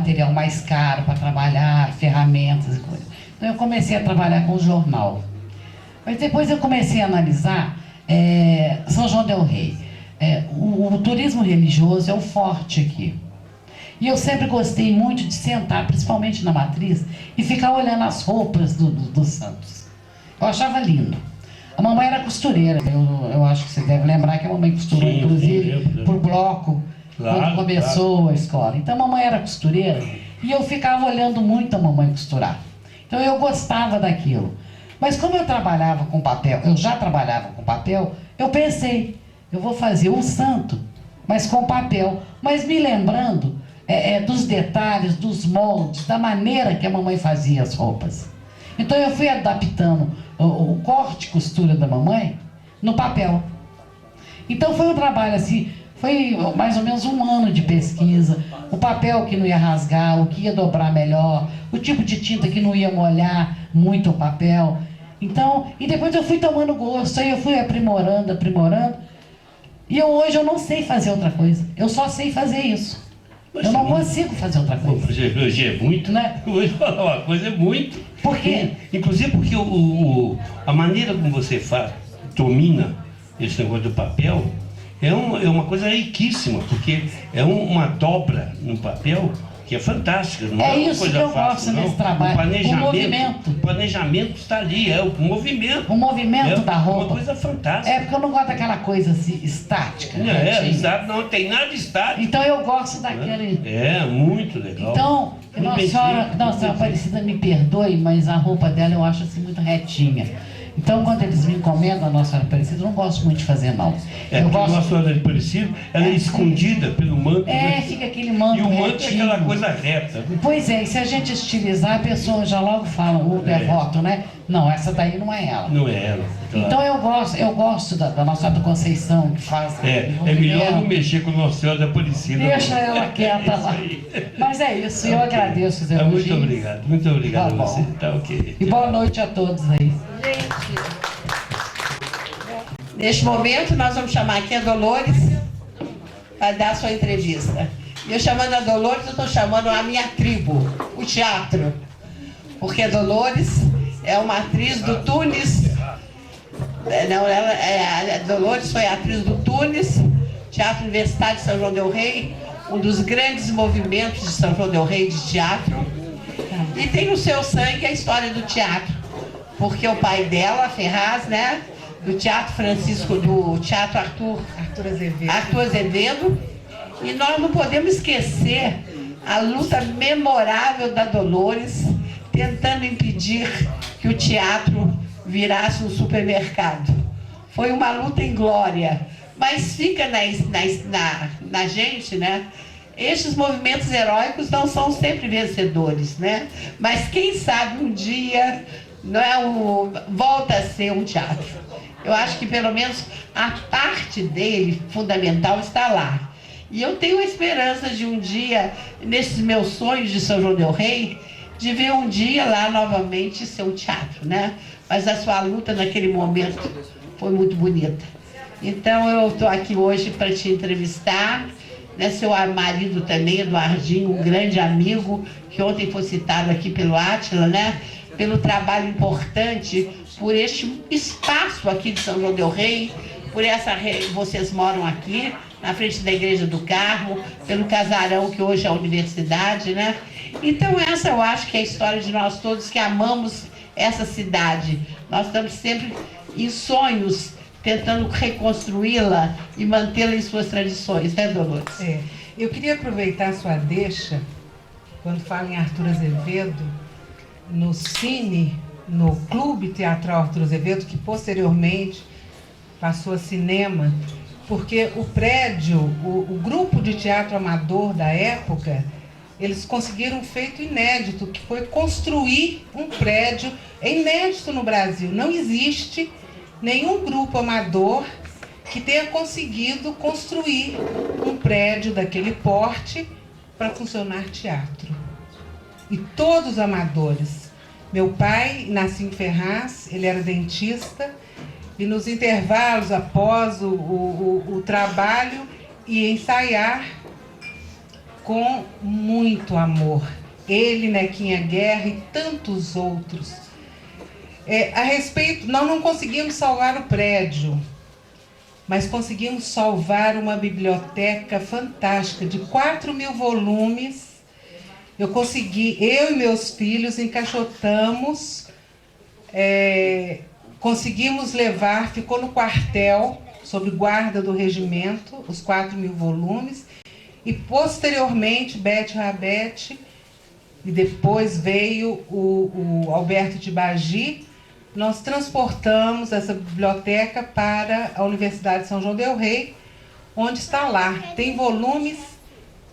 material mais caro para trabalhar, ferramentas e coisas. Então eu comecei a trabalhar com jornal. Mas depois eu comecei a analisar São João del Rei. O turismo religioso é o forte aqui. E eu sempre gostei muito de sentar, principalmente na matriz, e ficar olhando as roupas dos santos. Eu achava lindo. A mamãe era costureira. Eu acho que você deve lembrar que a mamãe costurou, sim, inclusive, por bloco, claro, quando começou a escola. Então a mamãe era costureira e eu ficava olhando muito a mamãe costurar. Então eu gostava daquilo. Mas como eu trabalhava com papel, eu já trabalhava com papel, eu pensei, eu vou fazer um santo, mas com papel. Mas me lembrando dos detalhes, dos moldes, da maneira que a mamãe fazia as roupas. Então eu fui adaptando o corte e costura da mamãe no papel. Então foi um trabalho assim, foi mais ou menos um ano de pesquisa, o papel que não ia rasgar, o que ia dobrar melhor, o tipo de tinta que não ia molhar muito o papel. Então, e depois eu fui tomando gosto, aí eu fui aprimorando, e hoje eu não sei fazer outra coisa, eu só sei fazer isso. Mas eu não consigo fazer outra coisa. Hoje é muito, né? Hoje falar uma coisa é muito. Por quê? Inclusive porque a maneira como você domina esse negócio do papel é uma coisa riquíssima, porque é uma dobra no papel que é fantástica, não é uma isso coisa que eu fácil, gosto nesse trabalho. O movimento. O planejamento está ali, o movimento. O movimento da roupa. É uma coisa fantástica. É porque eu não gosto daquela coisa assim, estática. Exato, não tem nada estático. Então eu gosto daquele... muito legal. Então, Nossa Senhora Aparecida me perdoe, mas a roupa dela eu acho assim muito retinha. Então, quando eles me encomendam a Nossa Senhora Aparecida, eu não gosto muito de fazer, não. Porque a Nossa Senhora Aparecida, ela é escondida pelo manto. Fica aquele manto e o manto retinho. É aquela coisa reta. Pois é, e se a gente estilizar, a pessoa já logo fala, o devoto, né? Não, essa daí não é ela. Não é ela. Claro. Então eu gosto da Nossa Senhora da Conceição, que faz... É melhor não mexer com Nossa Senhora da Aparecida. Deixa ela quieta lá. Mas é isso, eu agradeço os elogios. Muito obrigado a você. Tá ok. E boa noite a todos aí. Neste momento, nós vamos chamar aqui a Dolores para dar a sua entrevista. Eu chamando a Dolores, eu estou chamando a minha tribo, o teatro. Porque a Dolores é uma atriz do Tunis. A Dolores foi atriz do Tunis, Teatro Universitário de São João del Rei, um dos grandes movimentos de São João del Rei de teatro. E tem no seu sangue a história do teatro. Porque o pai dela, Ferraz, né? Do Teatro Arthur Azevedo. E nós não podemos esquecer a luta memorável da Dolores, tentando impedir que o teatro virasse um supermercado. Foi uma luta inglória, mas fica na gente, né? Estes movimentos heróicos não são sempre vencedores, né? Mas quem sabe um dia volta a ser um teatro. Eu acho que pelo menos a parte dele, fundamental, está lá. E eu tenho a esperança de um dia, nesses meus sonhos de São João del Rei, de ver um dia lá novamente ser um teatro, né? Mas a sua luta naquele momento foi muito bonita. Então eu estou aqui hoje para te entrevistar, né? Seu marido também, Eduardinho, um grande amigo, que ontem foi citado aqui pelo Átila, né? Pelo trabalho importante, por este espaço aqui de São João del Rei, por vocês moram aqui, na frente da Igreja do Carmo, pelo casarão que hoje é a universidade, né? Então essa eu acho que é a história de nós todos que amamos essa cidade. Nós estamos sempre em sonhos, tentando reconstruí-la e mantê-la em suas tradições, né, Dolores? Eu queria aproveitar a sua deixa, quando fala em Arthur Azevedo, no Cine, no Clube Teatral Arthur Azevedo, que posteriormente passou a cinema, porque o prédio, o grupo de teatro amador da época, eles conseguiram um feito inédito, que foi construir um prédio, é inédito no Brasil, não existe nenhum grupo amador que tenha conseguido construir um prédio daquele porte para funcionar teatro. E todos amadores. Meu pai nasceu em Ferraz, ele era dentista, e nos intervalos após o trabalho ia ensaiar com muito amor. Ele, Nequinha Guerra e tantos outros. A respeito, nós não conseguimos salvar o prédio, mas conseguimos salvar uma biblioteca fantástica de 4.000 volumes. Eu e meus filhos encaixotamos, conseguimos levar, ficou no quartel, sob guarda do regimento, os 4.000 volumes, e posteriormente, Bete Rabete, e depois veio o Alberto de Bagi, nós transportamos essa biblioteca para a Universidade de São João del Rei, onde está lá. Tem volumes,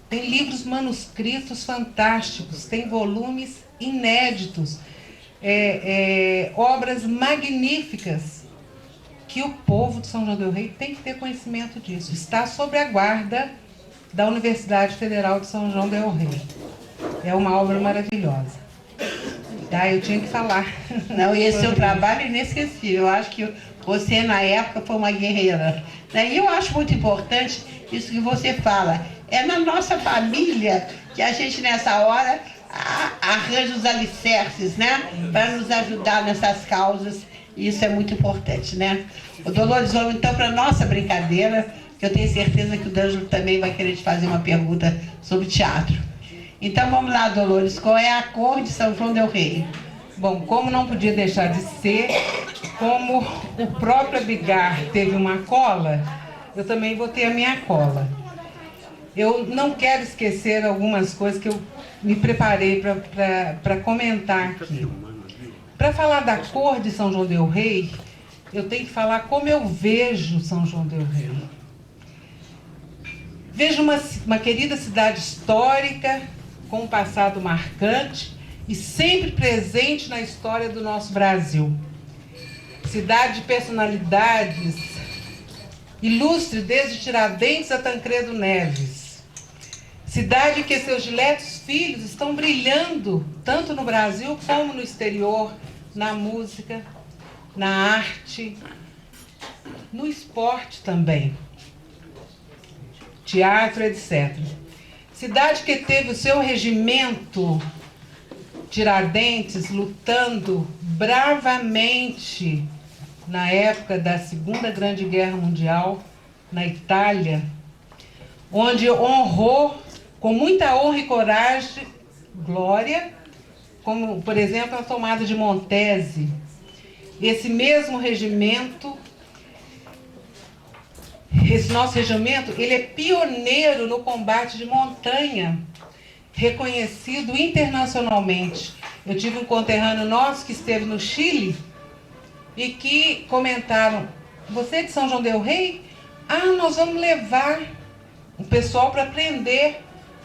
tem livros manuscritos fantásticos, tem volumes inéditos, obras magníficas, que o povo de São João del Rei tem que ter conhecimento disso. Está sob a guarda da Universidade Federal de São João del Rei. É uma obra maravilhosa. Eu tinha que falar. Não, e esse seu trabalho é inesquecível. Eu acho que você, na época, foi uma guerreira. E eu acho muito importante isso que você fala. É na nossa família que a gente, nessa hora, arranja os alicerces, né? Para nos ajudar nessas causas. E isso é muito importante, né? O Dolores, vamos então para a nossa brincadeira, que eu tenho certeza que o D'Angelo também vai querer te fazer uma pergunta sobre teatro. Então vamos lá, Dolores, qual é a cor de São João del Rei? Bom, como não podia deixar de ser, como o próprio Abigar teve uma cola, eu também vou ter a minha cola. Eu não quero esquecer algumas coisas que eu me preparei para comentar aqui. Para falar da cor de São João del Rei, eu tenho que falar como eu vejo São João del Rei. Vejo uma querida cidade histórica, com um passado marcante e sempre presente na história do nosso Brasil. Cidade de personalidades ilustre desde Tiradentes a Tancredo Neves. Cidade que seus diletos filhos estão brilhando tanto no Brasil como no exterior, na música, na arte, no esporte também, teatro, etc. Cidade que teve o seu regimento Tiradentes lutando bravamente na época da Segunda Grande Guerra Mundial, na Itália, onde honrou com muita honra e coragem, glória, como, por exemplo, a tomada de Montese. Esse mesmo regimento, esse nosso regimento, ele é pioneiro no combate de montanha, reconhecido internacionalmente. Eu tive um conterrâneo nosso que esteve no Chile e que comentaram: você é de São João del Rei? Nós vamos levar o pessoal para aprender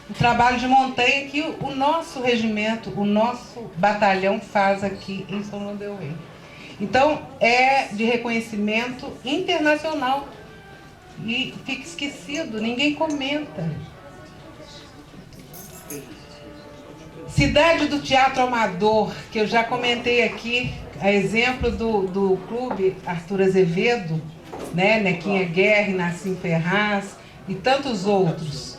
o trabalho de montanha que o nosso regimento, o nosso batalhão faz aqui em São João del Rei. Então, é de reconhecimento internacional e fica esquecido, ninguém comenta. Cidade do teatro amador, que eu já comentei aqui, a exemplo do clube Arthur Azevedo, né, Nequinha Guerra, Nassim Ferraz e tantos outros.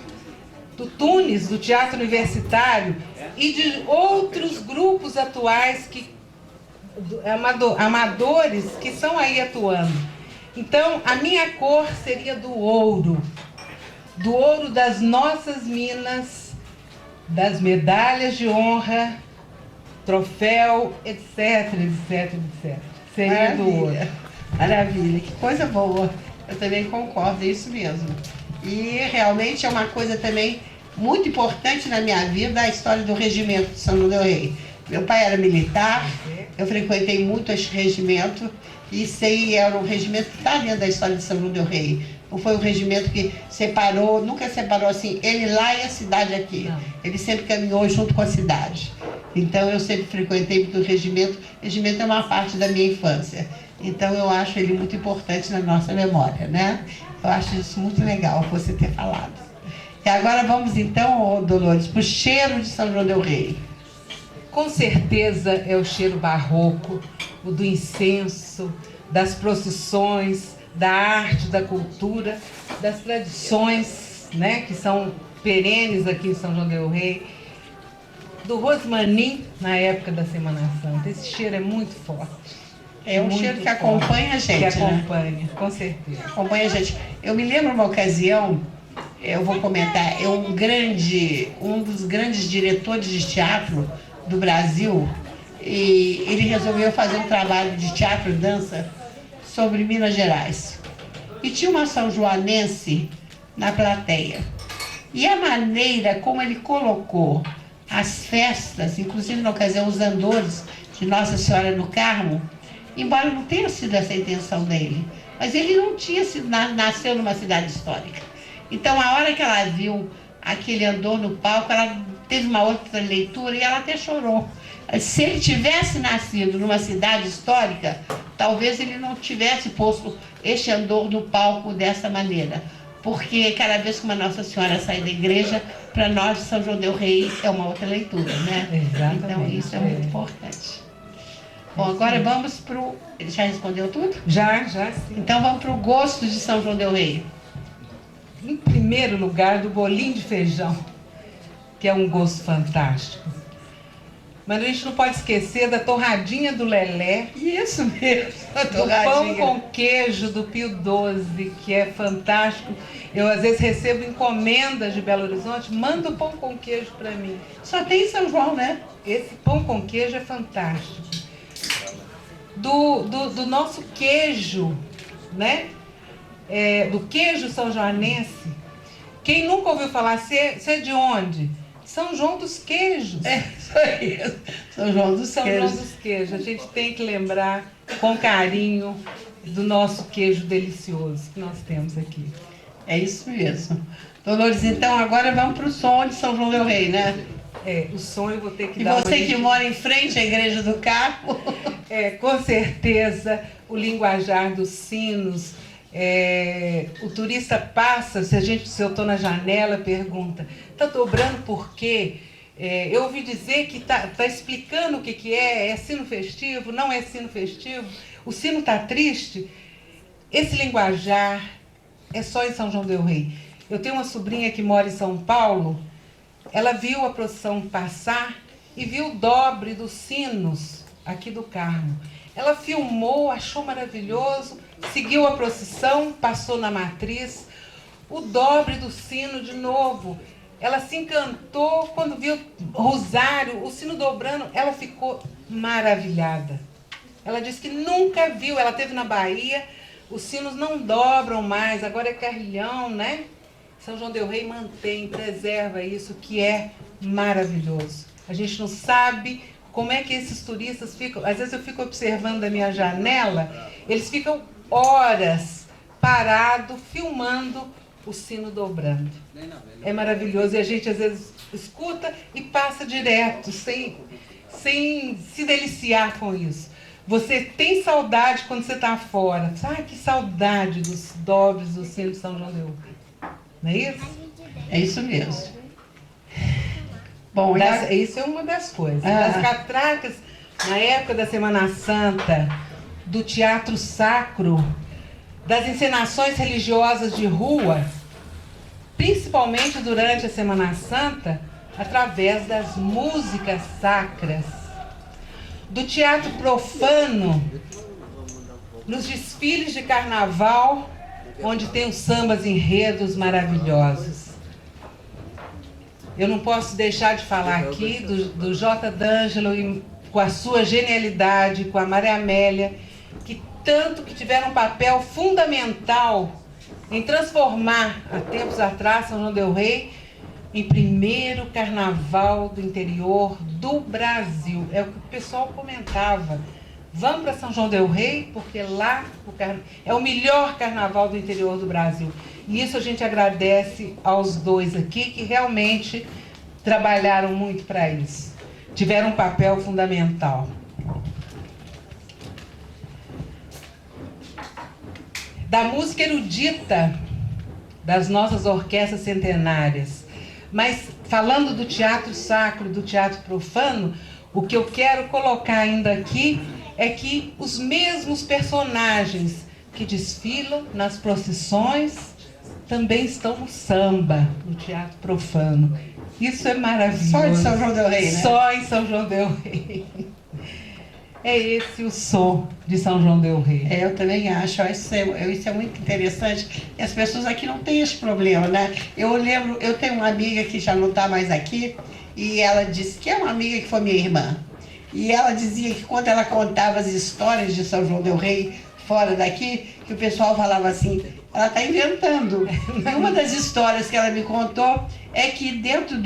Do Tunis, do teatro universitário e de outros grupos atuais, amadores, que estão aí atuando. Então, a minha cor seria do ouro das nossas minas, das medalhas de honra, troféu, etc, etc, etc. Seria Maravilha. do ouro. Maravilha, que coisa boa. Eu também concordo, é isso mesmo. E realmente é uma coisa também muito importante na minha vida, a história do regimento de São João del Rei. Meu pai era militar, eu frequentei muito esse regimento e sei, era um regimento que está dentro da história de São João del Rei. Não foi um regimento que separou, nunca separou assim, ele lá e a cidade aqui. Não. Ele sempre caminhou junto com a cidade. Então eu sempre frequentei muito o regimento. O regimento é uma parte da minha infância. Então eu acho ele muito importante na nossa memória, né? Eu acho isso muito legal você ter falado. E agora vamos então, Dolores, para o cheiro de São João del Rei. Com certeza é o cheiro barroco, o do incenso, das procissões, da arte, da cultura, das tradições, né, que são perenes aqui em São João del Rei, do rosmanim na época da Semana Santa. Esse cheiro é muito forte. É um muito cheiro que forte, acompanha a gente, que né? acompanha, com certeza. Acompanha a gente. Eu me lembro uma ocasião, eu vou comentar, um dos grandes diretores de teatro do Brasil, e ele resolveu fazer um trabalho de teatro e dança sobre Minas Gerais. E tinha uma são joanense na plateia. E a maneira como ele colocou as festas, inclusive na ocasião os andores de Nossa Senhora no Carmo, embora não tenha sido essa a intenção dele, mas ele não tinha sido, nasceu numa cidade histórica. Então, a hora que ela viu aquele andor no palco, ela teve uma outra leitura e ela até chorou. Se ele tivesse nascido numa cidade histórica, talvez ele não tivesse posto este andor no palco dessa maneira. Porque cada vez que uma Nossa Senhora sai da igreja, para nós de São João del Rei é uma outra leitura, né? Exatamente. Então isso é muito importante. Bom, agora vamos para o... Ele já respondeu tudo? Já sim. Então vamos para o gosto de São João del Rei. Em primeiro lugar, do bolinho de feijão, que é um gosto fantástico. Mas a gente não pode esquecer da torradinha do Lelé. Isso mesmo, a Do pão com queijo do Pio XII, que é fantástico. Eu, às vezes, recebo encomendas de Belo Horizonte, manda o pão com queijo para mim. Só tem em São João, né? Esse pão com queijo é fantástico. Do nosso queijo, né? Do queijo são joanense. Quem nunca ouviu falar, você é de onde? São João dos Queijos. Isso aí. São João dos São Queijos. João dos Queijos. A gente tem que lembrar com carinho do nosso queijo delicioso que nós temos aqui. É isso mesmo. Dolores, então agora vamos para o som de São João del Rei, né? O som eu vou ter que E dar você que mora em frente à Igreja do Carmo. com certeza, o linguajar dos sinos. O turista passa, se eu estou na janela, pergunta, está dobrando por quê? Eu ouvi dizer que tá explicando o que é sino festivo, não é sino festivo, o sino está triste. Esse linguajar é só em São João del Rei. Eu tenho uma sobrinha que mora em São Paulo, ela viu a procissão passar e viu o dobre dos sinos aqui do Carmo. Ela filmou, achou maravilhoso, seguiu a procissão, passou na matriz, o dobre do sino de novo. Ela se encantou quando viu o rosário, o sino dobrando, ela ficou maravilhada. Ela disse que nunca viu, ela esteve na Bahia, os sinos não dobram mais, agora é carrilhão, né? São João del Rei mantém, preserva isso, que é maravilhoso. A gente não sabe como é que esses turistas ficam. Às vezes eu fico observando da minha janela, eles ficam horas parados, filmando o sino dobrando. É maravilhoso. E a gente às vezes escuta e passa direto, sem se deliciar com isso. Você tem saudade quando você está fora. Que saudade dos dobres do sino de São João del Rei. Não é isso? É isso mesmo. Bom, isso é uma das coisas. Das catracas, na época da Semana Santa, do teatro sacro, das encenações religiosas de rua, principalmente durante a Semana Santa, através das músicas sacras, do teatro profano, nos desfiles de carnaval, onde tem os sambas enredos maravilhosos. Eu não posso deixar de falar aqui do J. D'Angelo, com a sua genialidade, com a Maria Amélia, que tiveram um papel fundamental em transformar, há tempos atrás, São João del Rei em primeiro carnaval do interior do Brasil. É o que o pessoal comentava. Vamos para São João del Rei, porque lá é o melhor carnaval do interior do Brasil. E isso a gente agradece aos dois aqui, que realmente trabalharam muito para isso. Tiveram um papel fundamental. Da música erudita das nossas orquestras centenárias. Mas falando do teatro sacro, do teatro profano, o que eu quero colocar ainda aqui é que os mesmos personagens que desfilam nas procissões também estão no samba, no teatro profano. Isso é maravilhoso. Só em São João del Rei, né? Só em São João del Rei. É esse o som de São João del Rei. Eu também acho, isso é muito interessante. E as pessoas aqui não têm esse problema, né? Eu lembro, eu tenho uma amiga que já não está mais aqui, e ela disse que é uma amiga que foi minha irmã. E ela dizia que quando ela contava as histórias de São João del Rei fora daqui, que o pessoal falava assim, ela está inventando. E uma das histórias que ela me contou é que dentro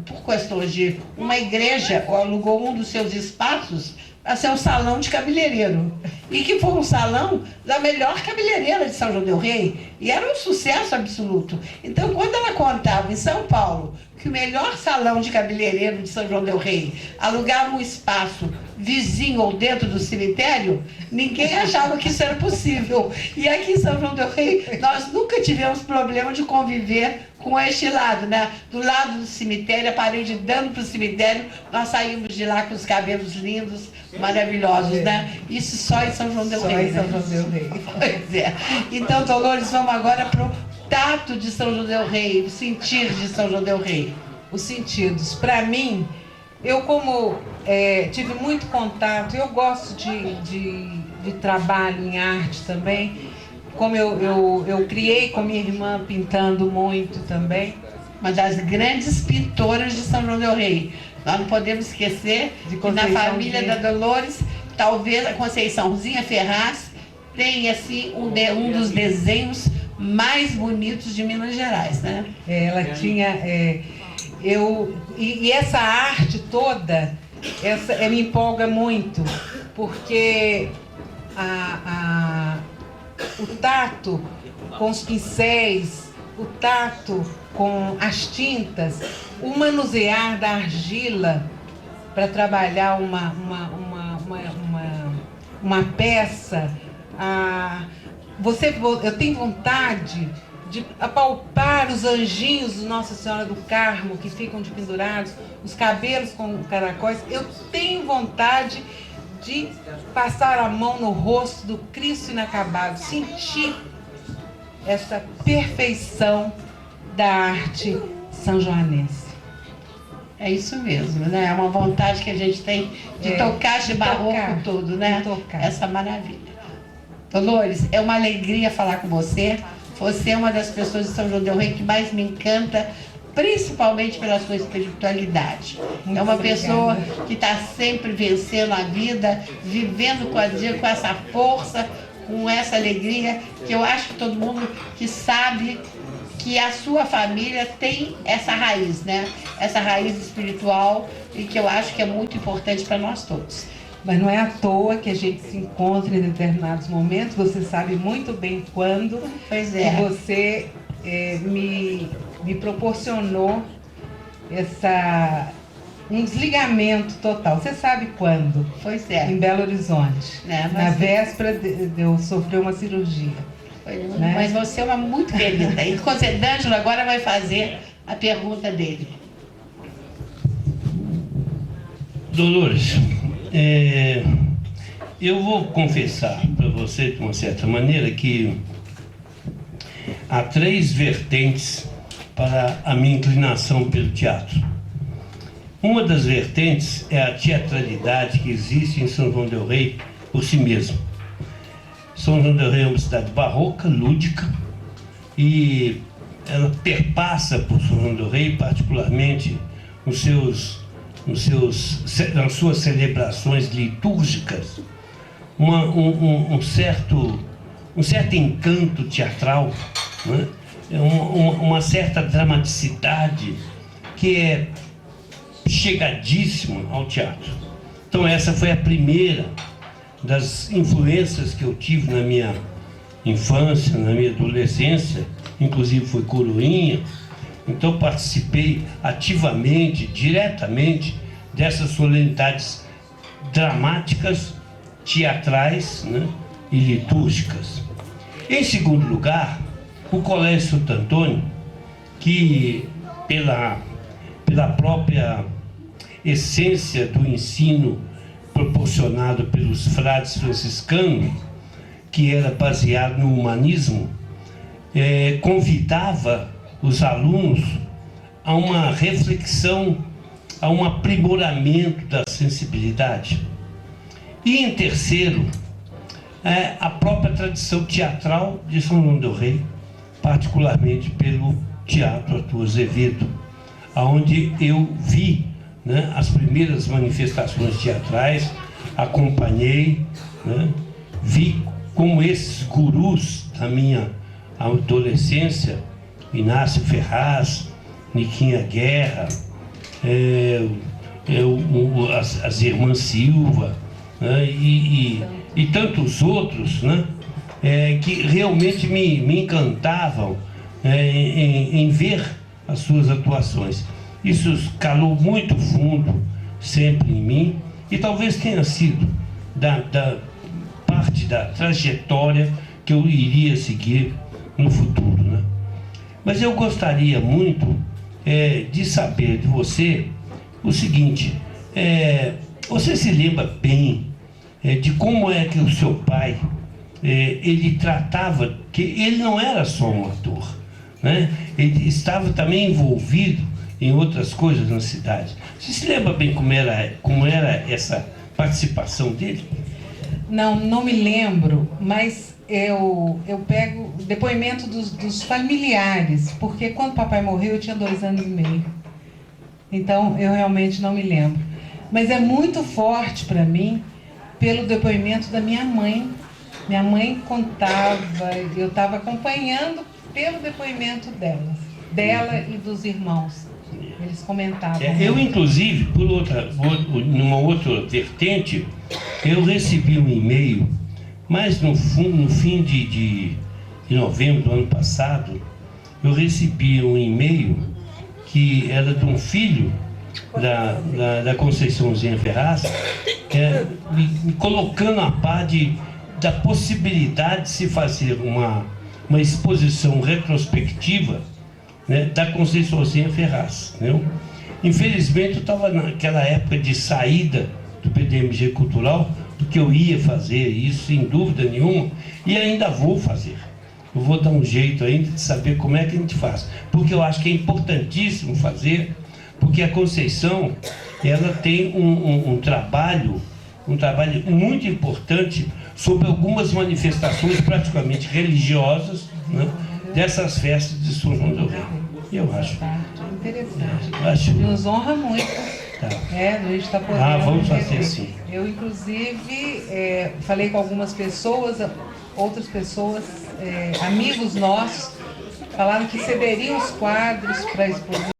por questões de uma igreja, alugou um dos seus espaços para ser um salão de cabeleireiro. E que foi um salão da melhor cabeleireira de São João del Rei. E era um sucesso absoluto. Então, quando ela contava em São Paulo que o melhor salão de cabeleireiro de São João del Rei alugava um espaço vizinho ou dentro do cemitério, ninguém achava que isso era possível. E aqui em São João del Rei, nós nunca tivemos problema de conviver com este lado, né? Do lado do cemitério, a parede dando para o cemitério, nós saímos de lá com os cabelos lindos, maravilhosos, né? Isso só em São João del Rei. Só em São João del Rei. Pois é. Então, Dolores, vamos agora para o tato de São João del Rei, o sentir de São João del Rei. Os sentidos. Para mim, eu como tive muito contato, eu gosto de trabalho em arte também. Como eu criei com minha irmã pintando muito também. Uma das grandes pintoras de São João del Rei. Nós não podemos esquecer que na família da Dolores, talvez a Conceiçãozinha Ferraz tenha assim, um dos desenhos mais bonitos de Minas Gerais, né? Ela tinha... E essa arte toda, me empolga muito, porque o tato com os pincéis, o tato com as tintas, o manusear da argila para trabalhar uma peça. Eu tenho vontade de apalpar os anjinhos de Nossa Senhora do Carmo que ficam pendurados, os cabelos com caracóis. Eu tenho vontade de passar a mão no rosto do Cristo inacabado, sentir essa perfeição da arte sanjoanense. É isso mesmo, né? É uma vontade que a gente tem de tocar esse barroco todo, né? Essa maravilha. Dolores, é uma alegria falar com você. Você é uma das pessoas de São João del Rei que mais me encanta, principalmente pela sua espiritualidade. É uma pessoa que está sempre vencendo a vida, vivendo com essa força, com essa alegria, que eu acho que todo mundo que sabe que a sua família tem essa raiz, né? Essa raiz espiritual, e que eu acho que é muito importante para nós todos. Mas não é à toa que a gente se encontra em determinados momentos, você sabe muito bem quando. Pois é. E você me proporcionou um desligamento total. Você sabe quando? Pois é. Em Belo Horizonte. Na véspera de eu sofrer uma cirurgia. Né? Mas você é uma muito querida. E o D'Angelo agora vai fazer a pergunta dele. Dolores, eu vou confessar para você, de uma certa maneira, que há 3 vertentes para a minha inclinação pelo teatro. Uma das vertentes é a teatralidade que existe em São João del Rei por si mesmo. São João del Rei é uma cidade barroca, lúdica, e ela perpassa por São João del Rei, particularmente nas suas celebrações litúrgicas, um certo encanto teatral, né? Uma certa dramaticidade que é chegadíssima ao teatro. Então essa foi a primeira das influências que eu tive na minha infância, na minha adolescência, inclusive foi coroinha. Então participei ativamente, diretamente, dessas solenidades dramáticas, teatrais, né, e litúrgicas. Em segundo lugar, o Colégio Santo Antônio, que pela própria essência do ensino proporcionado pelos frades franciscanos, que era baseado no humanismo, convidava os alunos a uma reflexão, a um aprimoramento da sensibilidade. E em terceiro, a própria tradição teatral de São João del Rei, particularmente pelo Teatro Arthur Azevedo, onde eu vi, né, as primeiras manifestações teatrais, acompanhei, né, vi como esses gurus da minha adolescência, Inácio Ferraz, Niquinha Guerra, as irmãs Silva, né, e tantos outros, né, que realmente me encantavam em ver as suas atuações. Isso calou muito fundo sempre em mim e talvez tenha sido da parte da trajetória que eu iria seguir no futuro, né? Mas eu gostaria muito de saber de você o seguinte: você se lembra bem de como é que o seu pai ele tratava, que ele não era só um ator, né? Ele estava também envolvido em outras coisas na cidade. Você se lembra bem como era essa participação dele? Não me lembro, mas eu pego depoimento dos familiares, porque quando papai morreu eu tinha 2 anos e meio. Então eu realmente não me lembro. Mas é muito forte para mim pelo depoimento da minha mãe. Minha mãe contava, eu estava acompanhando pelo depoimento dela e dos irmãos. Eles comentavam. Eu, inclusive, numa outra vertente, eu recebi um e-mail, mas no fim de novembro do ano passado, eu recebi um e-mail que era de um filho da Conceiçãozinha Ferraz, me colocando a par da possibilidade de se fazer uma exposição retrospectiva, né, da Conceiçãozinha Ferraz, né? Infelizmente eu estava naquela época de saída do PDMG Cultural, porque eu ia fazer isso sem dúvida nenhuma e ainda vou fazer. Eu vou dar um jeito ainda de saber como é que a gente faz, porque eu acho que é importantíssimo fazer, porque a Conceição ela tem um trabalho muito importante sobre algumas manifestações praticamente religiosas, né, dessas festas de São João del Rei. Eu acho. Interessante. Nos honra muito. Tá. A gente está podendo. Vamos fazer assim. Eu, inclusive, falei com algumas pessoas, outras pessoas, amigos nossos, falaram que cederiam os quadros para exposição.